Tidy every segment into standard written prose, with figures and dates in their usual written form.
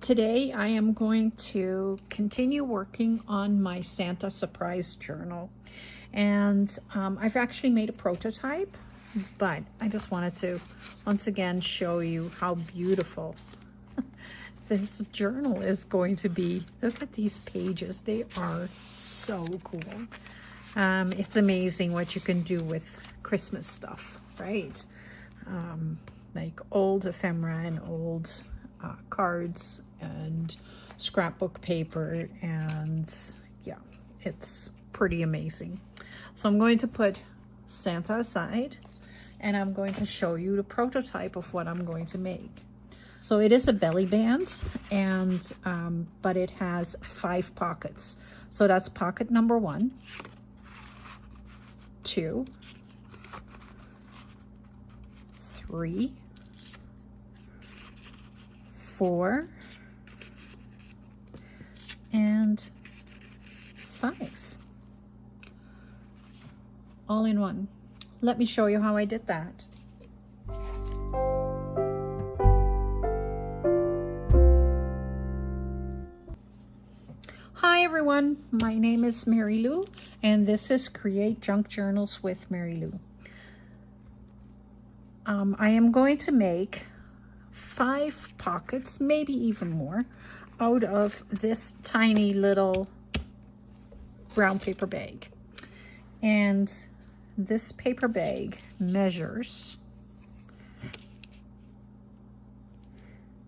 Today I am going to continue working on my Santa surprise journal, and I've actually made a prototype, but I just wanted to once again show you how beautiful this journal is going to be. Look at these pages, they are so cool. It's amazing what you can do with Christmas stuff, right? Like old ephemera and old cards and scrapbook paper, and yeah, it's pretty amazing. So I'm going to put Santa aside and I'm going to show you the prototype of what I'm going to make. So it is a belly band, and but it has 5 pockets. So that's pocket number 1, 2, 3, 4, and 5, all in one. Let me show you how I did that. Hi everyone, my name is Mary Lou, and this is Create Junk Journals with Mary Lou. I am going to make 5 pockets, maybe even more, out of this tiny little brown paper bag. And this paper bag measures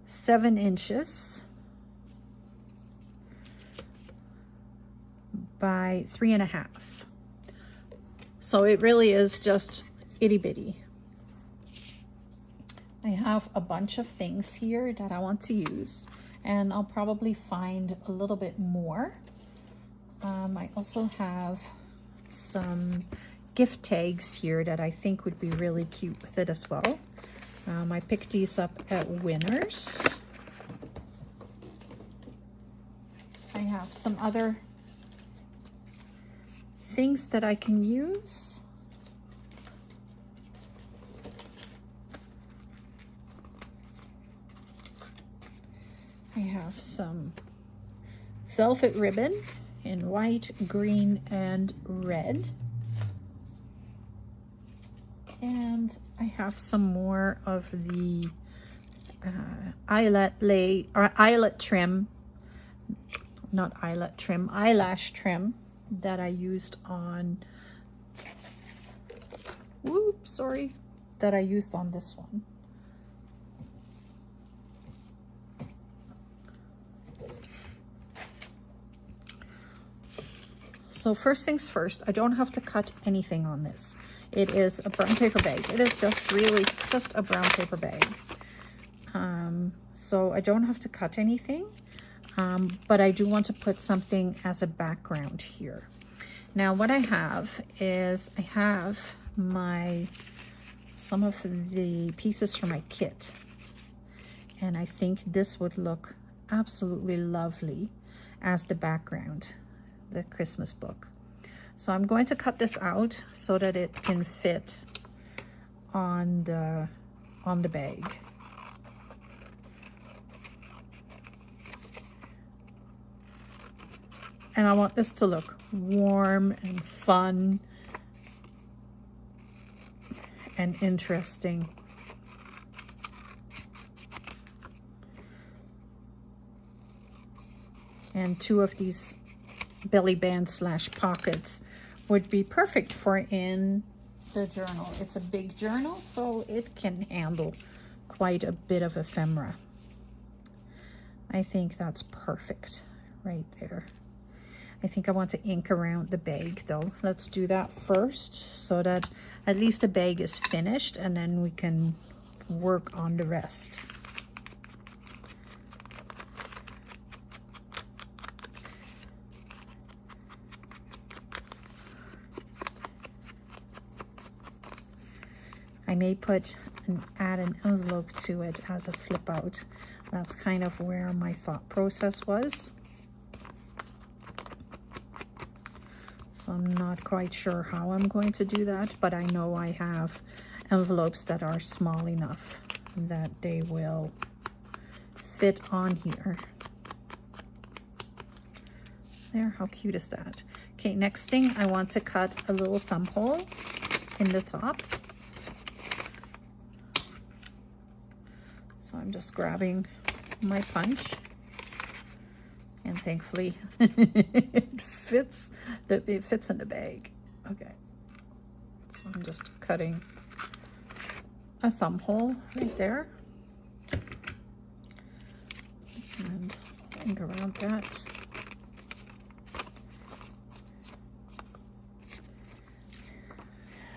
7 inches by 3.5. So it really is just itty bitty. I have a bunch of things here that I want to use, and I'll probably find a little bit more. I also have some gift tags here that I think would be really cute with it as well. I picked these up at Winners. I have some other things that I can use. I have some velvet ribbon in white, green, and red. And I have some more of the eyelash trim that I used on, that I used on this one. So first things first, I don't have to cut anything on this. It is a brown paper bag. It is just really just a brown paper bag. So I don't have to cut anything, but I do want to put something as a background here. Now what I have is I have some of the pieces from my kit, and I think this would look absolutely lovely as the background, the Christmas book. So I'm going to cut this out so that it can fit on the bag. And I want this to look warm and fun and interesting. And 2 of these belly band / pockets would be perfect for in the journal. It's a big journal, so it can handle quite a bit of ephemera. I think that's perfect right there. I think I want to ink around the bag though. Let's do that first so that at least the bag is finished, and then we can work on the rest. I may add an envelope to it as a flip out. That's kind of where my thought process was. So I'm not quite sure how I'm going to do that, but I know I have envelopes that are small enough that they will fit on here. There, how cute is that? Okay, next thing, I want to cut a little thumb hole in the top. So I'm just grabbing my punch, and thankfully it fits in the bag. Okay, so I'm just cutting a thumb hole right there, and ink around that.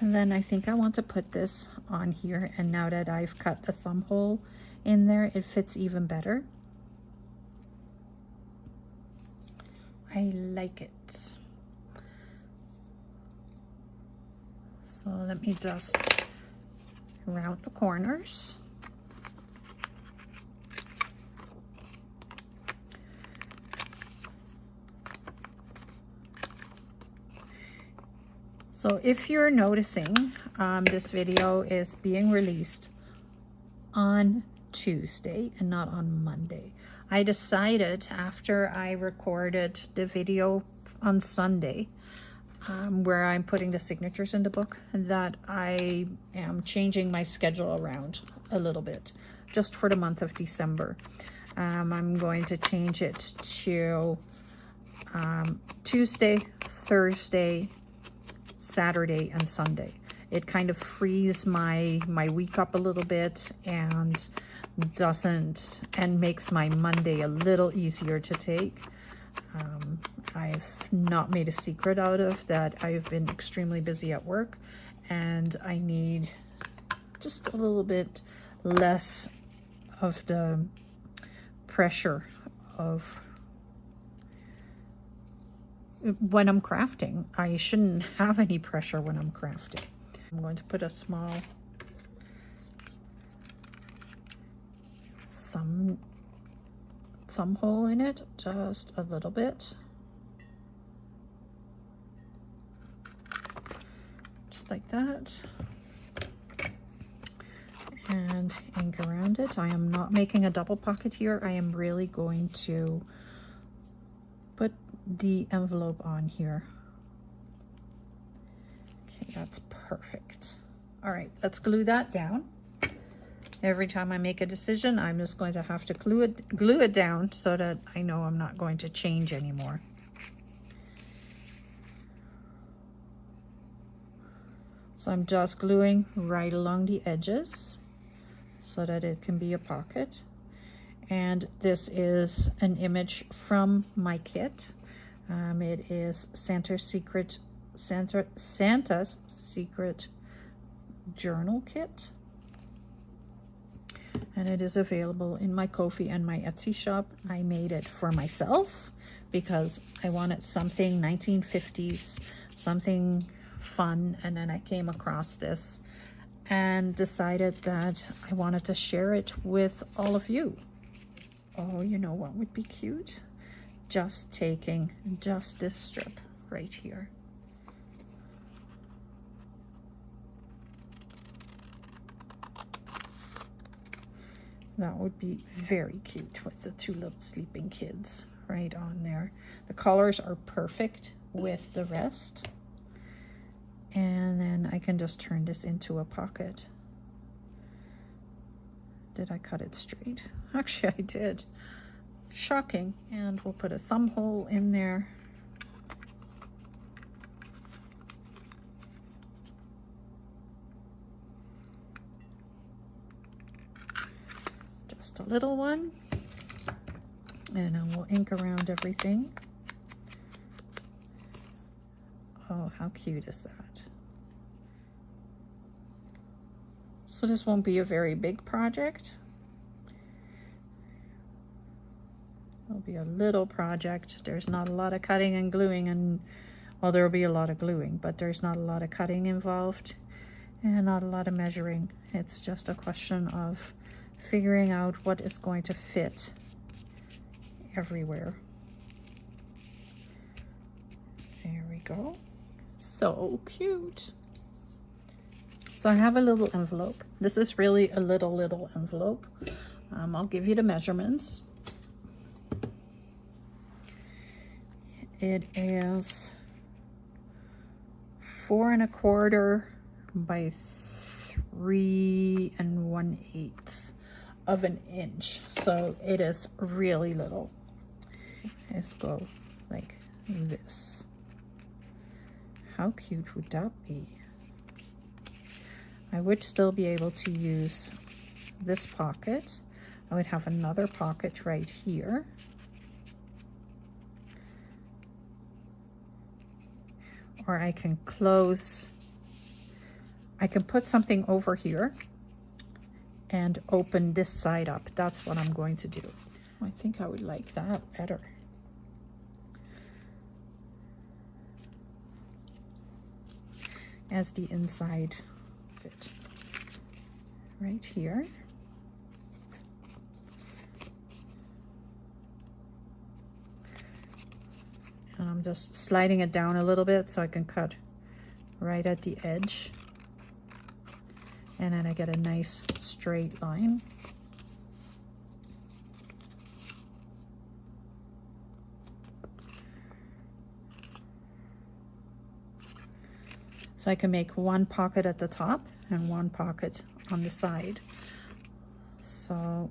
And then I think I want to put this on here, and now that I've cut the thumb hole in there, it fits even better. I like it. So let me just round the corners. So if you're noticing, this video is being released on Tuesday and not on Monday. I decided after I recorded the video on Sunday, where I'm putting the signatures in the book, that I am changing my schedule around a little bit just for the month of December. I'm going to change it to Tuesday, Thursday, Saturday, and Sunday. It kind of frees my week up a little bit and makes my Monday a little easier to take. I've not made a secret out of that. I've been extremely busy at work, and I need just a little bit less of the pressure of when I'm crafting. I shouldn't have any pressure when I'm crafting. I'm going to put a small thumb hole in it, just a little bit. Just like that. And ink around it. I am not making a double pocket here. I am really going to put the envelope on here. Okay, that's perfect. All right, let's glue that down. Every time I make a decision, I'm just going to have to glue it down so that I know I'm not going to change anymore. So I'm just gluing right along the edges so that it can be a pocket. And this is an image from my kit. It is Santa's Secret Journal Kit. And it is available in my Ko-fi and my Etsy shop. I made it for myself because I wanted something 1950s, something fun, and then I came across this and decided that I wanted to share it with all of you. Oh, you know what would be cute? Just taking just this strip right here. That would be very cute with the two little sleeping kids right on there. The colors are perfect with the rest. And then I can just turn this into a pocket. Did I cut it straight? Actually, I did. Shocking. And we'll put a thumb hole in there. Just a little one. And then we'll ink around everything. Oh, how cute is that? So this won't be a very big project. It'll be a little project. There's not a lot of cutting and gluing, and well, there'll be a lot of gluing, but there's not a lot of cutting involved and not a lot of measuring. It's just a question of figuring out what is going to fit everywhere. There we go. So cute. So I have a little envelope. This is really a little envelope. I'll give you the measurements. It is 4 1/4 by 3 1/8 of an inch. So it is really little. Let's go like this. How cute would that be? I would still be able to use this pocket. I would have another pocket right here. Or I can close, I can put something over here and open this side up. That's what I'm going to do. I think I would like that better. As the inside bit right here. And I'm just sliding it down a little bit so I can cut right at the edge. And then I get a nice straight line. So I can make one pocket at the top and one pocket on the side. So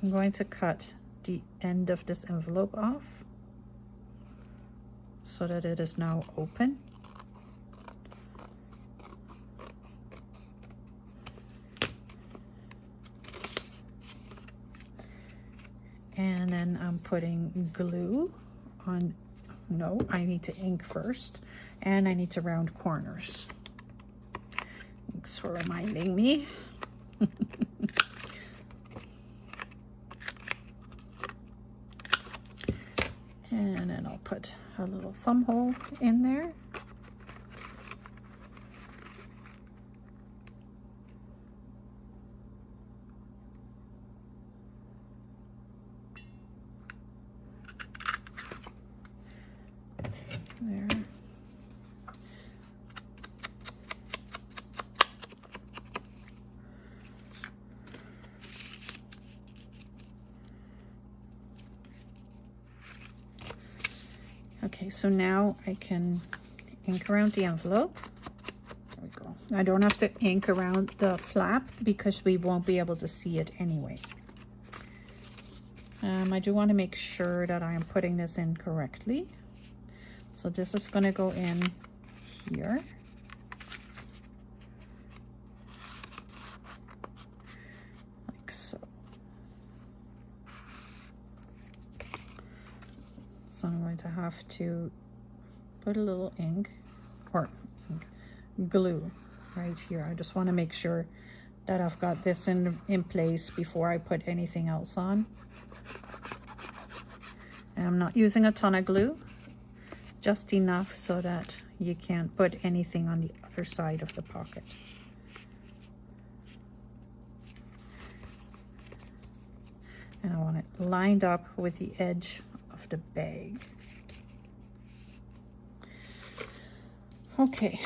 I'm going to cut the end of this envelope off so that it is now open. And then I'm putting glue on, no, I need to ink first, and I need to round corners. Thanks for reminding me. And then I'll put a little thumb hole in there. There. Okay, so now I can ink around the envelope. There we go. I don't have to ink around the flap because we won't be able to see it anyway. I do want to make sure that I am putting this in correctly. So this is going to go in here. Like so. So I'm going to have to put a little ink, or glue right here. I just want to make sure that I've got this in place before I put anything else on. And I'm not using a ton of glue, just enough so that you can't put anything on the other side of the pocket. And I want it lined up with the edge of the bag. Okay.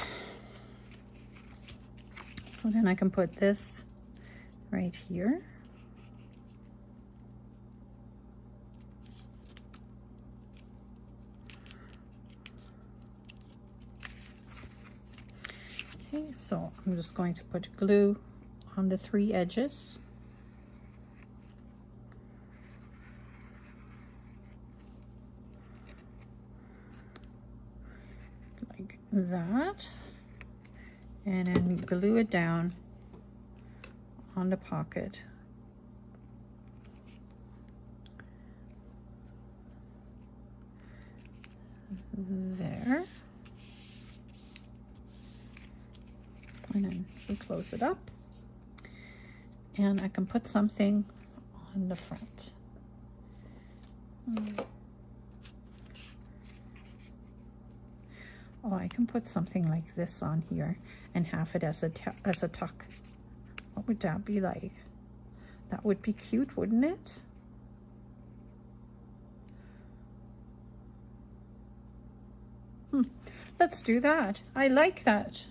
So then I can put this right here. Okay, so I'm just going to put glue on the 3 edges. Like that. And then glue it down on the pocket. There. And then we close it up. And I can put something on the front. Oh, I can put something like this on here and have it as a tuck. What would that be like? That would be cute, wouldn't it? Let's do that. I like that.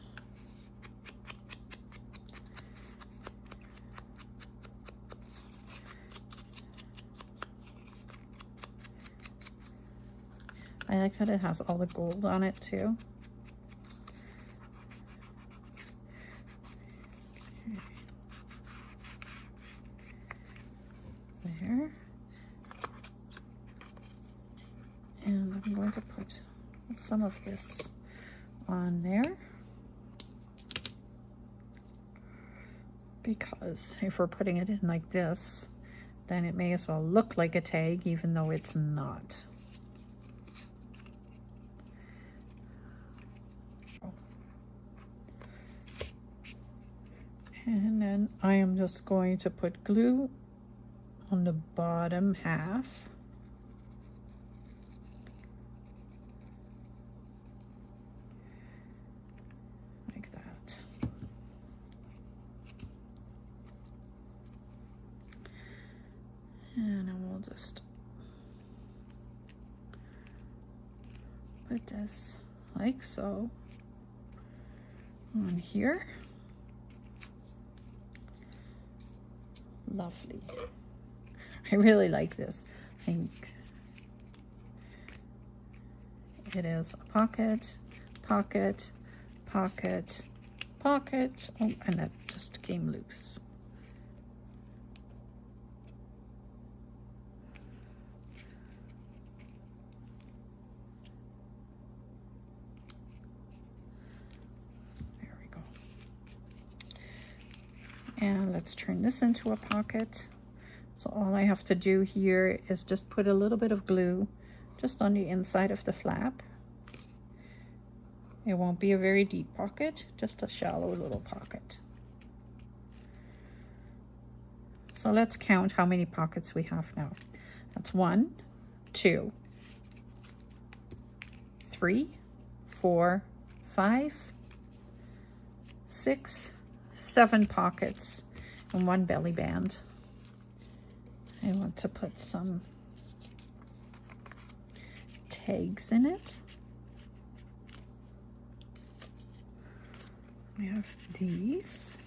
I like that it has all the gold on it too. There. And I'm going to put some of this on there, because if we're putting it in like this, then it may as well look like a tag even though it's not. And then I am just going to put glue on the bottom half. Like that. And then we'll just put this like so on here. Lovely. I really like this. I think it is a pocket, pocket, pocket, pocket. Oh, and it just came loose. There we go. And let's turn this into a pocket. So all I have to do here is just put a little bit of glue just on the inside of the flap. It won't be a very deep pocket, just a shallow little pocket. So let's count how many pockets we have now. That's 1, 2, 3, 4, 5, 6, 7 pockets and 1 belly band. I want to put some tags in it. I have these.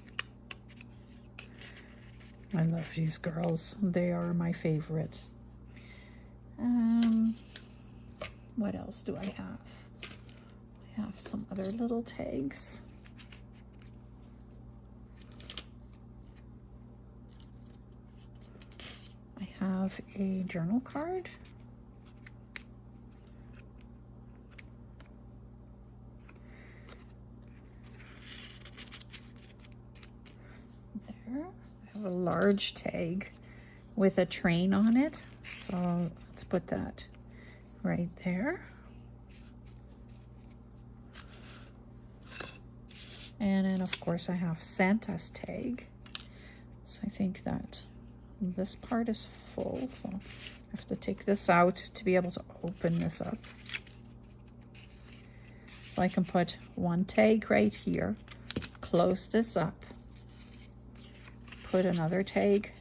I love these girls. They are my favorite. What else do I have? I have some other little tags. I have a journal card. There. I have a large tag with a train on it. So let's put that right there. And then of course I have Santa's tag. So I think that this part is full, so I have to take this out to be able to open this up. So I can put 1 tag right here, close this up, put another tag,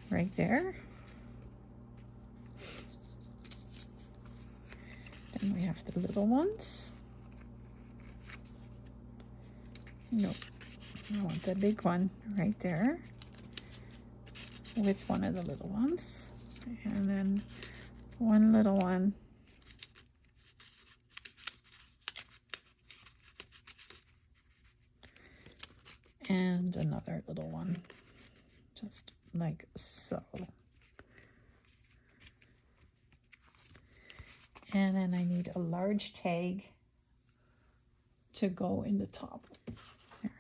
right there. Then we have the little ones. Nope, I want the big one right there with one of the little ones, and then 1 little one, and another little one, just like so. And then I need a large tag to go in the top. There.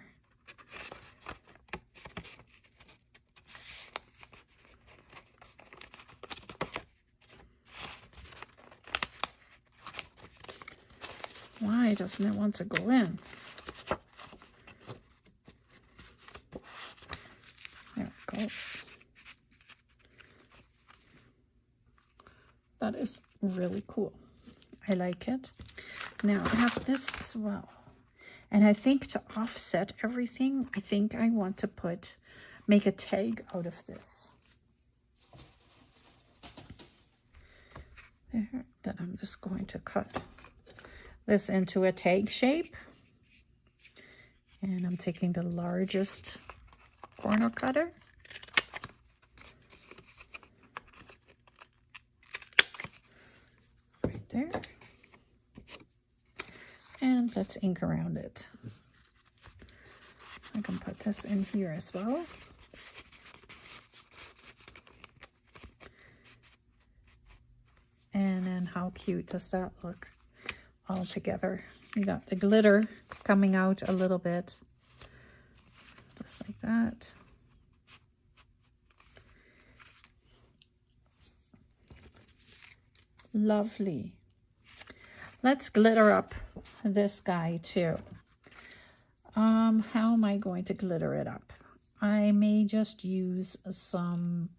Why doesn't it want to go in? There it goes. That is really cool. I like it. Now I have this as well. And I think to offset everything, I think I want to make a tag out of this. There. Then I'm just going to cut this into a tag shape. And I'm taking the largest corner cutter. Right there. And let's ink around it. So I can put this in here as well. And then how cute does that look all together? You got the glitter coming out a little bit, just like that. Lovely. Let's glitter up this guy too. How am I going to glitter it up? I may just use some,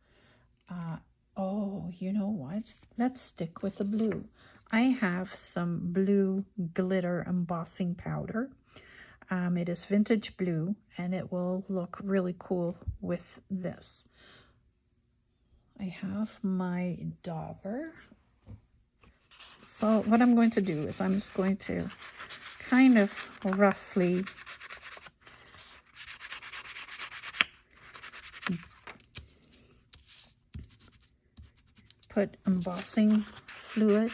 oh, you know what? Let's stick with the blue. I have some blue glitter embossing powder. It is vintage blue, and it will look really cool with this. I have my dauber. So what I'm going to do is I'm just going to kind of roughly put embossing fluid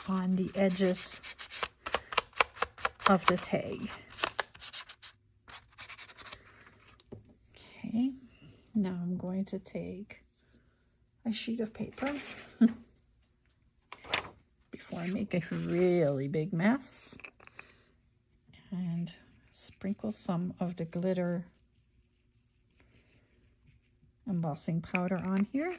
on the edges of the tag. Okay, now I'm going to take a sheet of paper before I make a really big mess, and sprinkle some of the glitter embossing powder on here.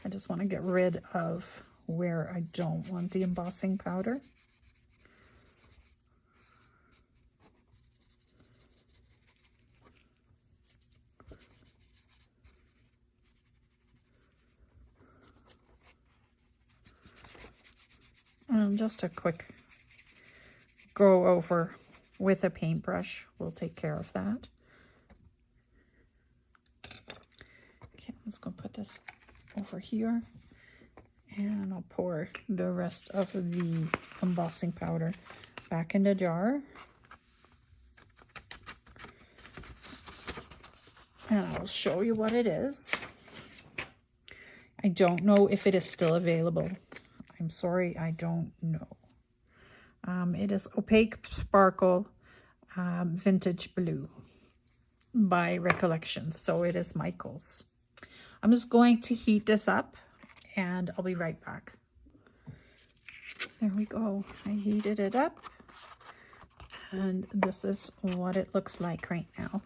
I just want to get rid of where I don't want the embossing powder. Just a quick go over with a paintbrush will take care of that. Okay, I'm just going to put this over here, and I'll pour the rest of the embossing powder back in the jar. And I'll show you what it is. I don't know if it is still available. I'm sorry, I don't know. It is Opaque Sparkle Vintage Blue by Recollections, so it is Michael's. I'm just going to heat this up, and I'll be right back. There we go. I heated it up, and this is what it looks like right now.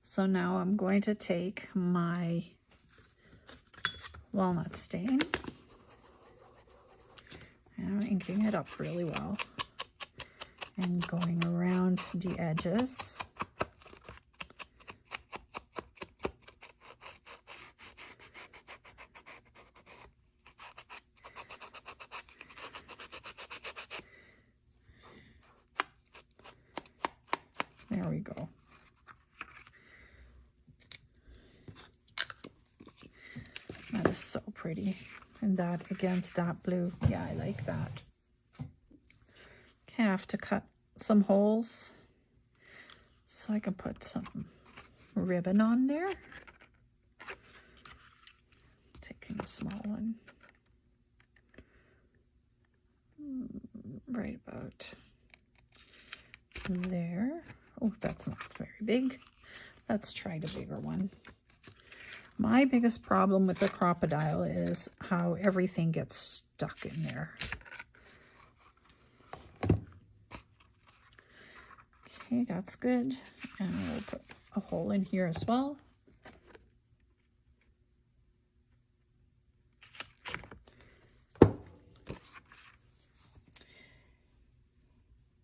So now I'm going to take my walnut stain, and I'm inking it up really well and going around the edges. There we go. That is so pretty. And that against that blue. Yeah, I like that. Okay, I have to cut some holes so I can put some ribbon on there. Taking a small one. Right about there. Oh, that's not very big. Let's try the bigger one. My biggest problem with the crocodile is how everything gets stuck in there. Okay, that's good. And we'll put a hole in here as well.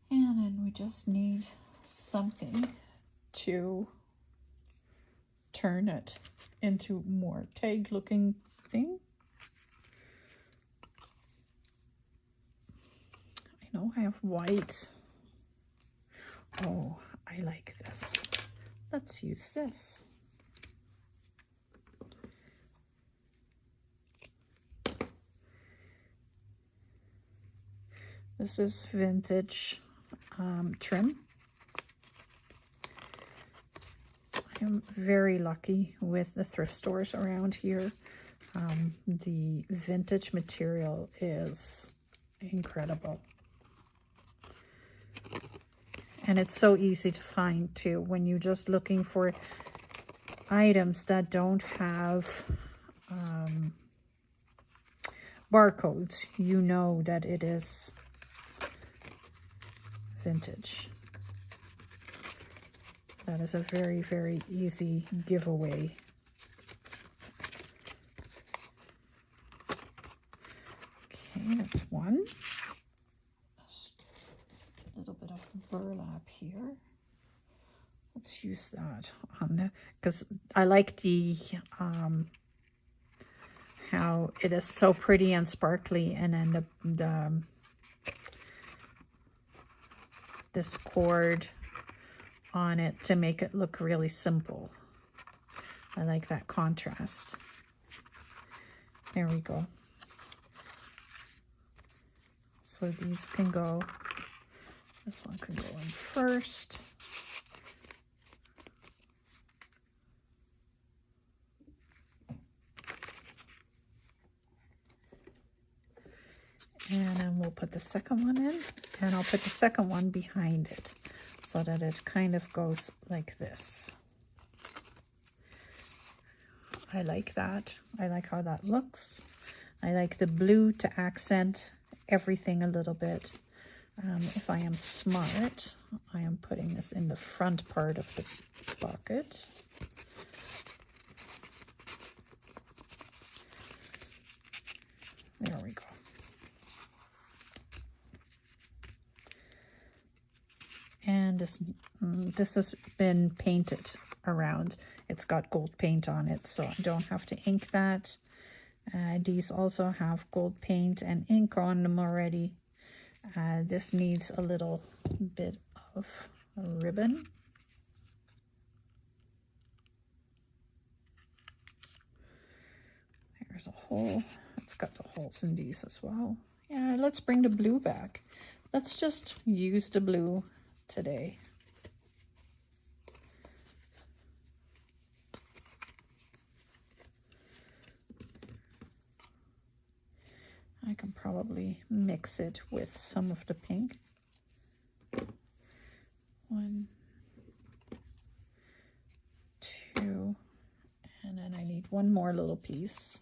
And then we just need something to turn it into more tag looking thing. I know I have white. Oh, I like this. Let's use this. This is vintage trim. I am very lucky with the thrift stores around here. The vintage material is incredible. And it's so easy to find too when you're just looking for items that don't have barcodes. You know that it is vintage. That is a very, very easy giveaway. Okay, that's one. A little bit of burlap here. Let's use that on the, because I like the how it is so pretty and sparkly, and then the this cord on it to make it look really simple. I like that contrast. There we go. So these can go, this one can go in first. And then we'll put the second one in, and I'll put the second one behind it so that it kind of goes like this. I like that. I like how that looks. I like the blue to accent everything a little bit. If I am smart, I am putting this in the front part of the bucket. There we go. And this has been painted around. It's got gold paint on it, so I don't have to ink that. These also have gold paint and ink on them already. This needs a little bit of ribbon. There's a hole. It's got the holes in these as well. Yeah, let's bring the blue back. Let's just use the blue today. I can probably mix it with some of the pink. One, two, and then I need one more little piece.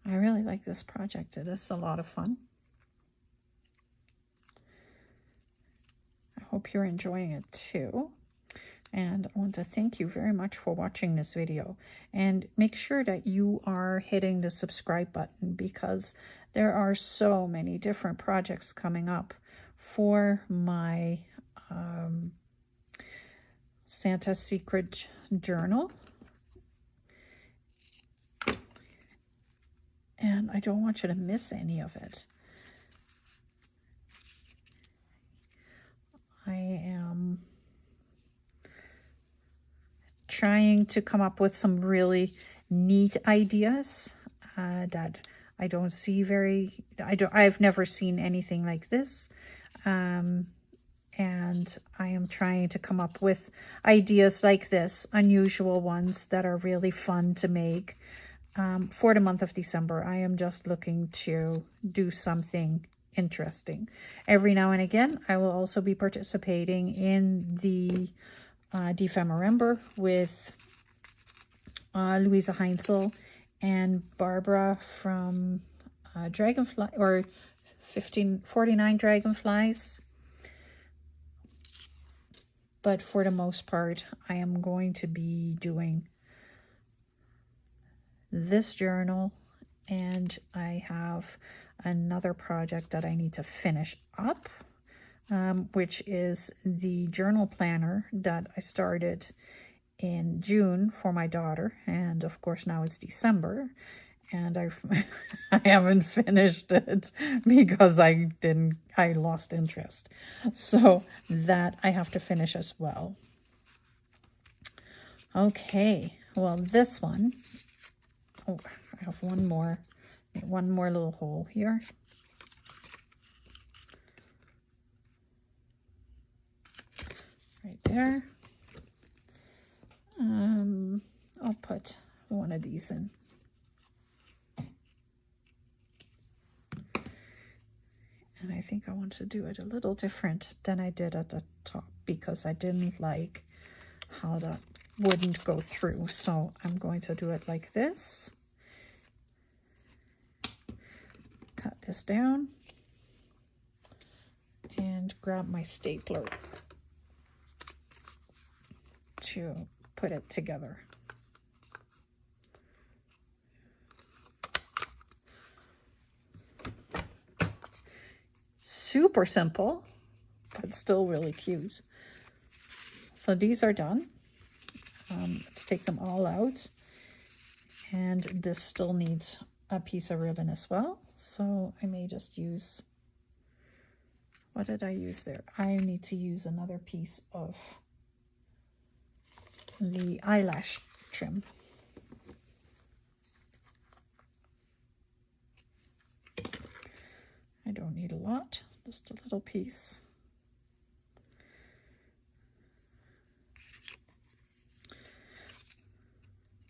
I really like this project. It is a lot of fun. I hope you're enjoying it too. And I want to thank you very much for watching this video. And make sure that you are hitting the subscribe button, because there are so many different projects coming up for my Santa Secret Journal. And I don't want you to miss any of it. I am trying to come up with some really neat ideas that I don't see I've never seen anything like this. And I am trying to come up with ideas like this, unusual ones that are really fun to make. For the month of December, I am just looking to do something interesting. Every now and again, I will also be participating in the Ephemera with Louisa Heinzel and Barbara from Dragonfly, or 1549 Dragonflies. But for the most part, I am going to be doing this journal, and I have another project that I need to finish up. which is the journal planner that I started in June for my daughter. And of course now it's December and I haven't finished it because I lost interest. So that I have to finish as well. Okay, well this one, oh, I have one more little hole here. Right there. I'll put one of these in. And I think I want to do it a little different than I did at the top because I didn't like how that wouldn't go through. So I'm going to do it like this. Cut this down and grab my stapler to put it together. Super simple, but still really cute. So these are done. Let's take them all out. And this still needs a piece of ribbon as well. So I may just use, what did I use there? I need to use another piece of the eyelash trim. I don't need a lot, just a little piece.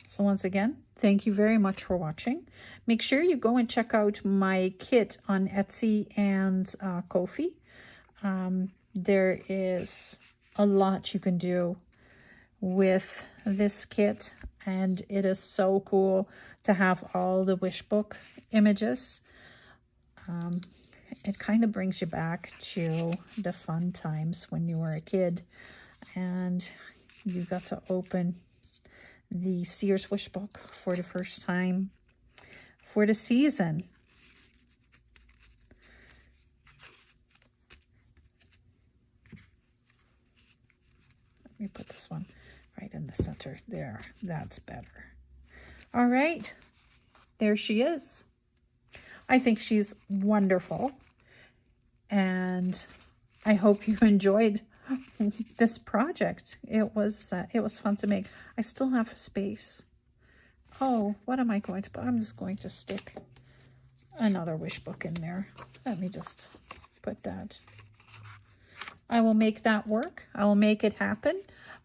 So once again, thank you very much for watching. Make sure you go and check out my kit on Etsy and Ko-fi. There is a lot you can do with this kit, and it is so cool to have all the wish book images. It kind of brings you back to the fun times when you were a kid and you got to open the Sears wish book for the first time for the season. Let me put this one right in the center there. That's better. All right, there she is. I think she's wonderful, and I hope you enjoyed this project. It was fun to make. I still have space. Oh, what am I going to put? I'm just going to stick another wish book in there. Let me just put that. I will make that work. I will make it happen.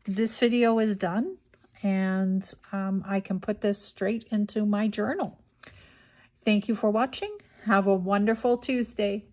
This video is done, and I can put this straight into my journal. Thank you for watching. Have a wonderful Tuesday.